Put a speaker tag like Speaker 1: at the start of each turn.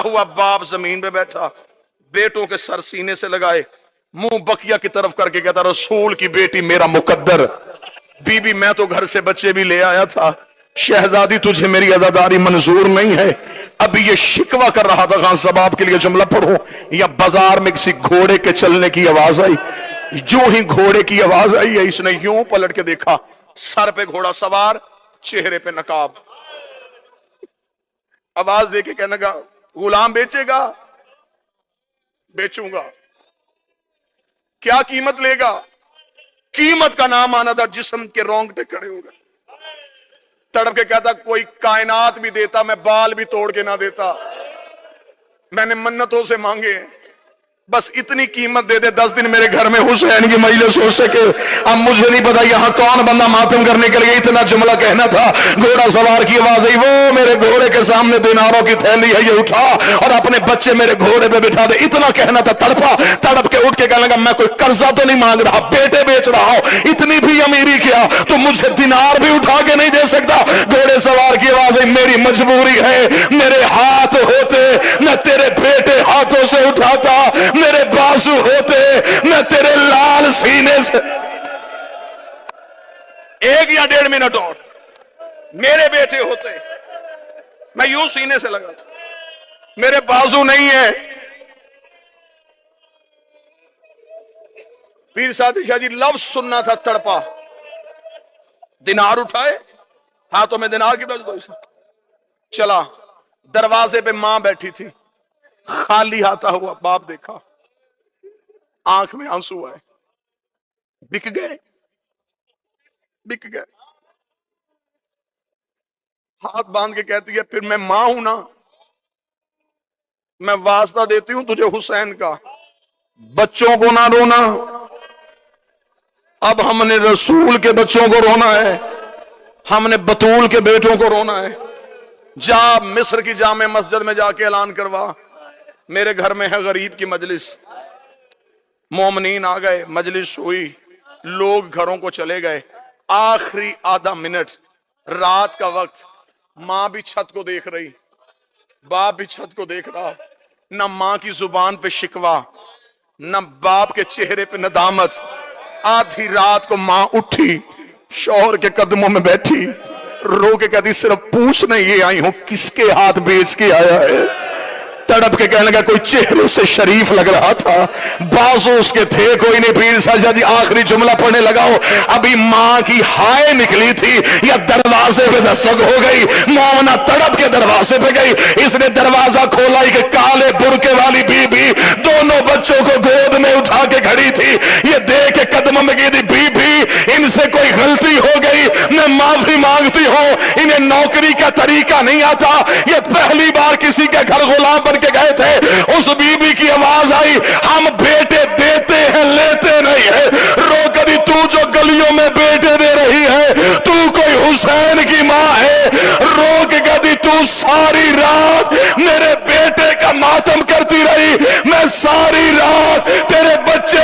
Speaker 1: हुआ बाप जमीन पे बैठा, बेटों के सर सीने से लगाए, मुंह बकिया की तरफ करके कहता, रसूल की बेटी मेरा मुकद्दर। बीबी मैं तो घर से बच्चे भी ले आया था, शहजादी तुझे मेरी अजादारी मंजूर नहीं है। अभी ये शिकवा कर रहा था, खान सबाब के लिए जुमला पढ़ो, या बाजार में किसी घोड़े के चलने की आवाज आई। जो ही घोड़े की आवाज आई है, इसने यूं पलट के देखा, सर पे घोड़ा सवार, चेहरे पे नकाब। आवाज देके कहने लगा, गुलाम बेचेगा? बेचूंगा। क्या कीमत लेगा? कीमत का नाम आना था, जिस्म के रोंगटे खड़े हो गए। तड़प के कहता, कोई कायनात भी देता, मैं बाल भी तोड़ के ना देता। मैंने मन्नतों से मांगे, बस इतनी कीमत दे दे, 10 दिन मेरे घर में हुसैन की मजलिस हो सके। अब मुझे नहीं पता यहाँ कौन बंदा मातम करने के लिए इतना जुमला कहना था। घोड़ा सवार की आवाज आई, वो मेरे घोड़े के सामने दिनारों की थैली है, ये उठा और अपने बच्चे मेरे घोड़े पे बिठा दे। इतना कहना था। तड़पा, तड़प के उठ के कहने लगा, मैं कोई कर्जा तो नहीं मांग रहा, बेटे बेच रहा हूं, इतनी भी अमीरी क्या, तो मुझे दिनार भी उठा के नहीं दे सकता। घोड़े सवार की आवाज आई, मेरी मजबूरी है, मेरे हाथ होते मैं तेरे बेटे हाथों से उठाता, मेरे बाजू होते मैं तेरे लाल सीने से। 1 या 1.5 मिनट और, मेरे बेटे होते मैं यूं सीने से लगाता, मेरे बाजू नहीं है। पीर सादी शाह जी लफ्ज सुनना था। तड़पा, दिनार उठाए, हाथों में दिनार की वजह चला। दरवाजे पे मां बैठी थी, खाली हाथा हुआ बाप देखा, आंख में आंसू आए। बिक गए, बिक गए। हाथ बांध के कहती है, फिर मैं मां हूं ना, मैं वास्ता देती हूं तुझे हुसैन का, बच्चों को ना रोना। अब हमने रसूल के बच्चों को रोना है, हमने बतूल के बेटों को रोना है। जा मिस्र की जामे मस्जिद में जाके ऐलान करवा, मेरे घर में है गरीब की मजलिस। मोमनीन आ गए, मजलिस हुई, लोग घरों को चले गए। आखिरी आधा मिनट, रात का वक्त, मां भी छत को देख रही, बाप भी छत को देख रहा। न मां की जुबान पे शिकवा, न बाप के चेहरे पे नदामत। आधी रात को मां उठी, शौहर के कदमों में बैठी, रो के कहती, सिर्फ पूछने ये आई हूं किसके हाथ बेच के आया है। तड़प के कहने लगा, कोई चेहरे से शरीफ लग रहा था, बाजू उसके थे कोई नहीं। पीर साहब जी आखिरी जुमला पढ़ने लगाओ, अभी मां की हाय निकली थी या दरवाजे पे दस्तक हो गई। मोमना तड़प के दरवाजे पे गई, इसने दरवाजा खोला कि काले बुरके वाली बीबी दोनों बच्चों को गोद में उठा के खड़ी थी। ये देख के कदमों में गिरी, बीबी इनसे कोई गलती हो गई, मैं माफी मांगती हूँ, इन्हें नौकरी का तरीका नहीं आता, ये पहली बार किसी के घर गुलाम बन के गए थे। उस बीबी की आवाज आई, हम बेटे देते हैं लेते नहीं है। रो कभी तू जो गलियों में बेटे दे रही है, तू कोई हुसैन की मां है। रो के कभी तू सारी रात मेरे बेटे का मातम करती रही, मैं सारी रात तेरे बच्चे